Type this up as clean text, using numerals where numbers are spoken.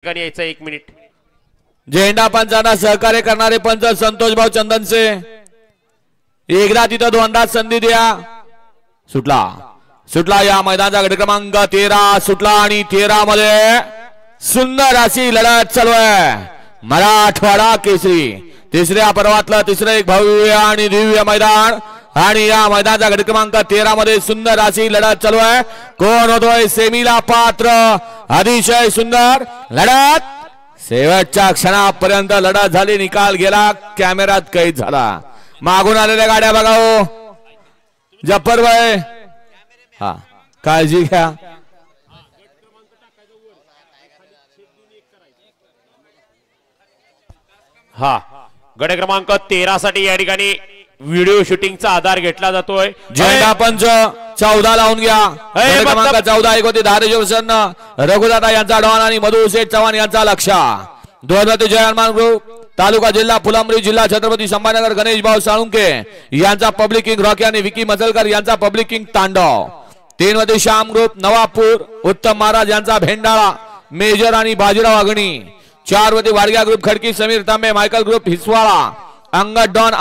यायचं 1 मिनिट। झेंडा पंचांना सहकार्य करणारे पंच संतोष भाऊ चंदनसे, एकदा तिथं दोनदा संधी द्या। सुटला सुटला या मैदानाचा गट क्रमांक 13 सुटला आणि 13 मध्ये सुंदर अशी लढत चालू आहे। मराठवाडा केसरी तिसऱ्या पर्वातलं तिसरं एक भव्य आणि दिव्य मैदान आणि या मैदानाचा गट क्रमांक 13 मध्ये सुंदर अशी लढत चालू आहे। कोण होतोय सेमीला पात्र? अतिशय सुंदर लढत, शेवटच्या क्षणापर्यंत लढत झाली, निकाल गेला, कॅमेरात कैद झाला। मागून आलेल्या गाड्या बघा हो, जप्पर भाई, हा काळजी घ्या। हा गट क्रमांक 13 साठी या ठिकाणी व्हिडिओ शूटिंगचा आधार घेतला जातोय। झेंडा पंच 14 लावून घ्या। गट क्रमांक 14 एक होती धारेश्वर प्रसन्न रघुदादा यांचा डॉन आणि मधु शेठ चव्हाण यांचा लक्ष। दोनवती जय हनुमान ग्रुप तालुका जिल्हा फुलंब्री जिल्हा छत्रपती संभाजीनगर गणेश भाऊ साळुंके यांचा पब्लिक किंग रॉकी आणि विकी मसलकर यांचा पब्लिक किंग तांडव। तीनवती श्याम ग्रुप नवापूर उत्तम महाराज यांचा भेंडाळा मेजर आणि बाजीराव अगणी। चारवती वाडग्या ग्रुप खडकी समीर तांबे मायकल ग्रुप हिसवाळा अंगद डॉन